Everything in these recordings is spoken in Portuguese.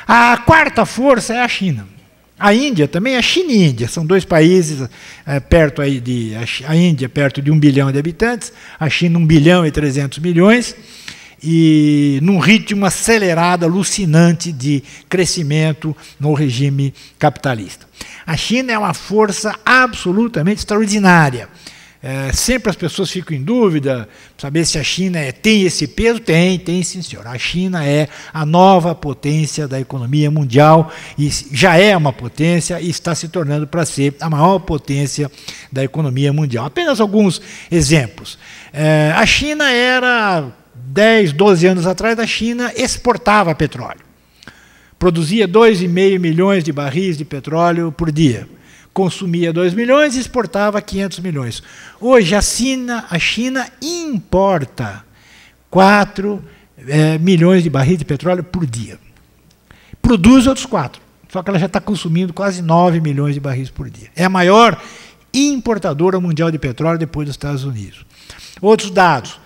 A quarta força é a China. A Índia também, a China e a Índia, são dois países perto aí a Índia perto de 1 bilhão de habitantes, a China 1 bilhão e 300 milhões, e num ritmo acelerado, alucinante de crescimento no regime capitalista. A China é uma força absolutamente extraordinária. Sempre as pessoas ficam em dúvida, saber se a China tem esse peso. Tem sim, senhor. A China é a nova potência da economia mundial, e já é uma potência e está se tornando para ser a maior potência da economia mundial. Apenas alguns exemplos. A China era, 10, 12 anos atrás, a China exportava petróleo. Produzia 2,5 milhões de barris de petróleo por dia. Consumia 2 milhões e exportava 500 milhões. Hoje, a China importa 4 milhões de barris de petróleo por dia. Produz outros 4, só que ela já está consumindo quase 9 milhões de barris por dia. É a maior importadora mundial de petróleo depois dos Estados Unidos. Outros dados.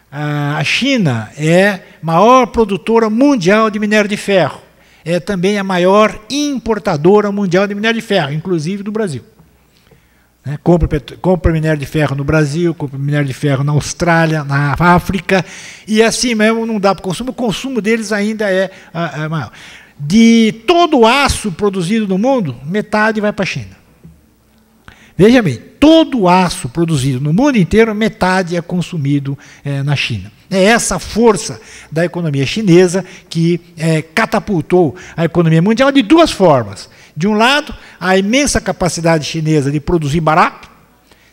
A China é a maior produtora mundial de minério de ferro. É também a maior importadora mundial de minério de ferro, inclusive do Brasil. Compra minério de ferro no Brasil, compra minério de ferro na Austrália, na África, e assim mesmo não dá para o consumo deles ainda é maior. De todo o aço produzido no mundo, metade vai para a China. Veja bem, todo o aço produzido no mundo inteiro, metade é consumido na China. É essa força da economia chinesa que catapultou a economia mundial de duas formas. De um lado, a imensa capacidade chinesa de produzir barato,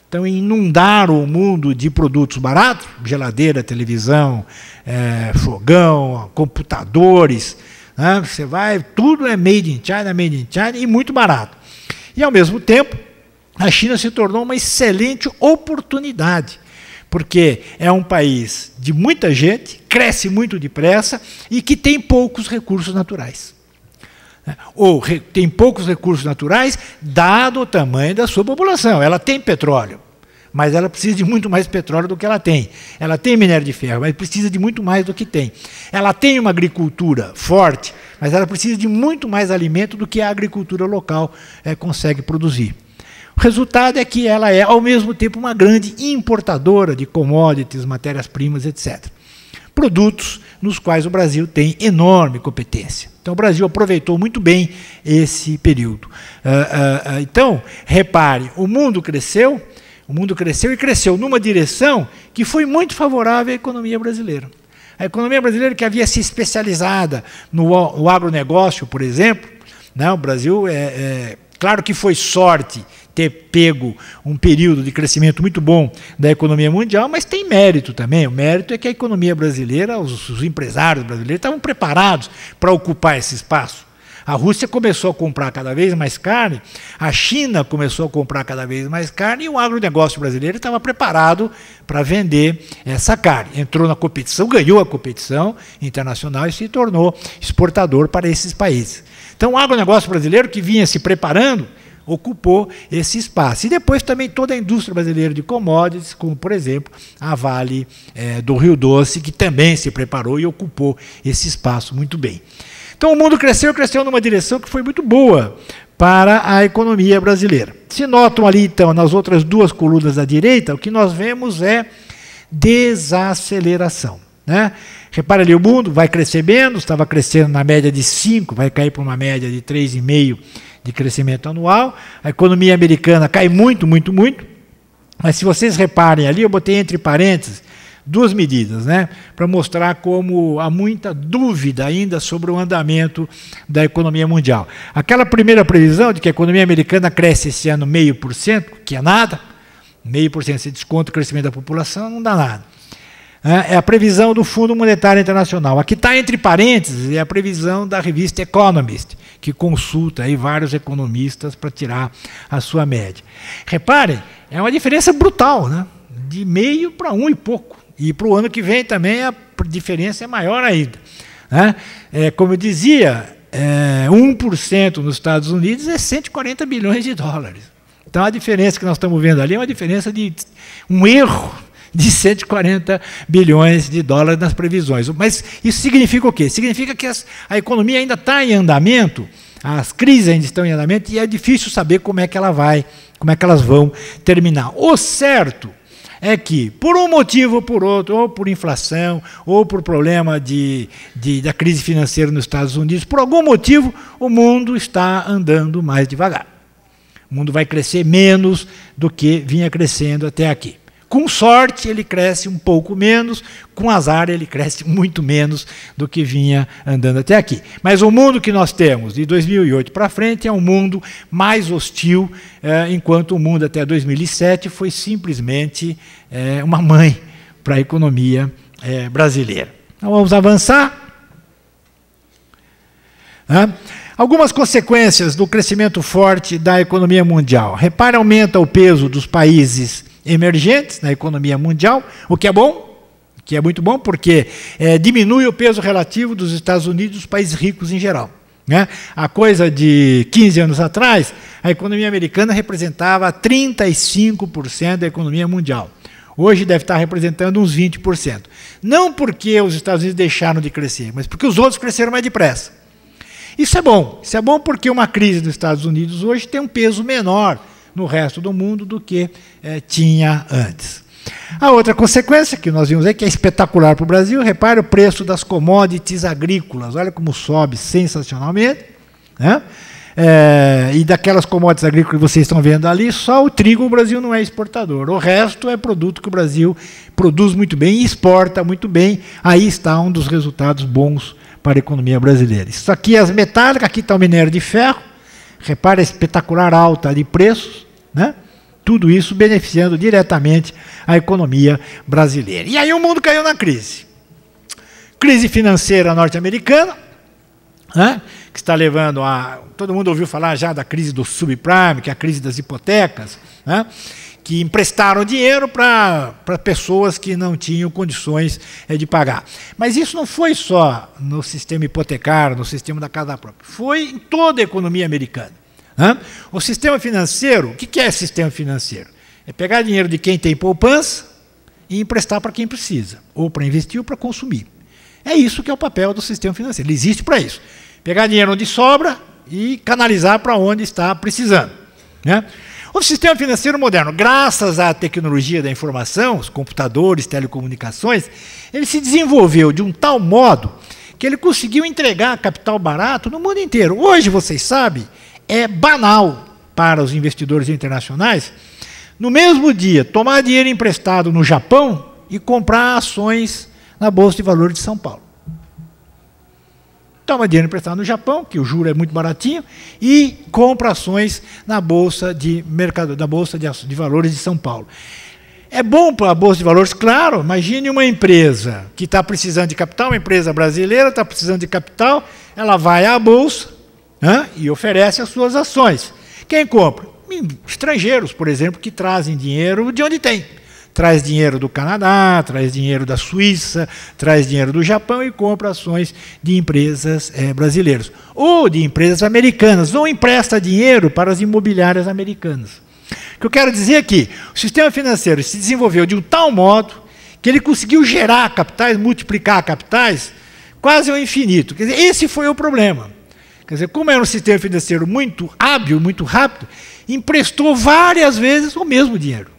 então inundaram o mundo de produtos baratos, geladeira, televisão, fogão, computadores, né? Você vai, tudo é made in China e muito barato. E ao mesmo tempo, a China se tornou uma excelente oportunidade, porque é um país de muita gente, cresce muito depressa e que tem poucos recursos naturais. Ou tem poucos recursos naturais, dado o tamanho da sua população. Ela tem petróleo, mas ela precisa de muito mais petróleo do que ela tem. Ela tem minério de ferro, mas precisa de muito mais do que tem. Ela tem uma agricultura forte, mas ela precisa de muito mais alimento do que a agricultura local consegue produzir. O resultado é que ela é, ao mesmo tempo, uma grande importadora de commodities, matérias-primas, etc. Produtos nos quais o Brasil tem enorme competência. Então, o Brasil aproveitou muito bem esse período. Então, repare, o mundo cresceu e cresceu numa direção que foi muito favorável à economia brasileira. A economia brasileira, que havia se especializada no agronegócio, por exemplo, né, o Brasil, claro que foi sorte ter pego um período de crescimento muito bom da economia mundial, mas tem mérito também. O mérito é que a economia brasileira, os empresários brasileiros estavam preparados para ocupar esse espaço. A Rússia começou a comprar cada vez mais carne, a China começou a comprar cada vez mais carne, e o agronegócio brasileiro estava preparado para vender essa carne. Entrou na competição, ganhou a competição internacional e se tornou exportador para esses países. Então, o agronegócio brasileiro, que vinha se preparando, ocupou esse espaço. E depois também toda a indústria brasileira de commodities, como, por exemplo, a Vale do Rio Doce, que também se preparou e ocupou esse espaço muito bem. Então, o mundo cresceu numa direção que foi muito boa para a economia brasileira. Se notam ali, então, nas outras duas colunas da direita, o que nós vemos é desaceleração, né? Repare ali, o mundo vai crescer menos, estava crescendo na média de 5, vai cair para uma média de 3,5 de crescimento anual. A economia americana cai muito, mas se vocês reparem ali, eu botei entre parênteses duas medidas, né, para mostrar como há muita dúvida ainda sobre o andamento da economia mundial. Aquela primeira previsão de que a economia americana cresce esse ano 0,5%, que é nada, 0,5% se desconta o crescimento da população, não dá nada. É a previsão do Fundo Monetário Internacional. Aqui está entre parênteses, é a previsão da revista Economist, que consulta aí vários economistas para tirar a sua média. Reparem, é uma diferença brutal, né? De 0,5 para 1 e pouco. E para o ano que vem também a diferença é maior ainda, né? Como eu dizia, 1% nos Estados Unidos é 140 bilhões de dólares. Então a diferença que nós estamos vendo ali é uma diferença de um erro de 140 bilhões de dólares nas previsões. Mas isso significa o quê? Significa que a economia ainda está em andamento, as crises ainda estão em andamento e é difícil saber como é que ela vai, como é que elas vão terminar. O certo é que, por um motivo ou por outro, ou por inflação, ou por problema da crise financeira nos Estados Unidos, por algum motivo, o mundo está andando mais devagar. O mundo vai crescer menos do que vinha crescendo até aqui. Com sorte, ele cresce um pouco menos, com azar, ele cresce muito menos do que vinha andando até aqui. Mas o mundo que nós temos de 2008 para frente é um mundo mais hostil, enquanto o mundo até 2007 foi simplesmente uma mãe para a economia brasileira. Então vamos avançar. Algumas consequências do crescimento forte da economia mundial. Repare, aumenta o peso dos países emergentes na economia mundial, o que é bom, que é muito bom, porque diminui o peso relativo dos Estados Unidos e dos países ricos em geral. Há coisa de 15 anos atrás, a economia americana representava 35% da economia mundial. Hoje deve estar representando uns 20%. Não porque os Estados Unidos deixaram de crescer, mas porque os outros cresceram mais depressa. Isso é bom. Isso é bom porque uma crise dos Estados Unidos hoje tem um peso menor no resto do mundo do que tinha antes. A outra consequência que nós vimos aí, que é espetacular para o Brasil, repare o preço das commodities agrícolas, olha como sobe sensacionalmente, e daquelas commodities agrícolas que vocês estão vendo ali, só o trigo o Brasil não é exportador, o resto é produto que o Brasil produz muito bem e exporta muito bem, aí está um dos resultados bons para a economia brasileira. Isso aqui é as metálicas, aqui está o minério de ferro, repare a espetacular alta de preços, tudo isso beneficiando diretamente a economia brasileira. E aí o mundo caiu na crise. Crise financeira norte-americana, que está levando a... Todo mundo ouviu falar já da crise do subprime, que é a crise das hipotecas, que emprestaram dinheiro para pessoas que não tinham condições de pagar. Mas isso não foi só no sistema hipotecário, no sistema da casa própria, foi em toda a economia americana. O sistema financeiro, o que é sistema financeiro? É pegar dinheiro de quem tem poupança e emprestar para quem precisa, ou para investir ou para consumir. É isso que é o papel do sistema financeiro, ele existe para isso. Pegar dinheiro onde sobra e canalizar para onde está precisando. O sistema financeiro moderno, graças à tecnologia da informação, os computadores, telecomunicações, ele se desenvolveu de um tal modo que ele conseguiu entregar capital barato no mundo inteiro. Hoje, vocês sabem, é banal para os investidores internacionais, no mesmo dia, tomar dinheiro emprestado no Japão e comprar ações na Bolsa de Valores de São Paulo. Toma dinheiro emprestado no Japão, que o juro é muito baratinho, e compra ações na Bolsa de Valores de São Paulo. É bom para a Bolsa de Valores, claro, imagine uma empresa que está precisando de capital, uma empresa brasileira está precisando de capital, ela vai à Bolsa, e oferece as suas ações. Quem compra? Estrangeiros, por exemplo, que trazem dinheiro de onde tem. Traz dinheiro do Canadá, traz dinheiro da Suíça, traz dinheiro do Japão e compra ações de empresas brasileiras. Ou de empresas americanas, ou empresta dinheiro para as imobiliárias americanas. O que eu quero dizer é que o sistema financeiro se desenvolveu de um tal modo que ele conseguiu gerar capitais, multiplicar capitais, quase ao infinito. Quer dizer, esse foi o problema. Quer dizer, como era um sistema financeiro muito hábil, muito rápido, emprestou várias vezes o mesmo dinheiro.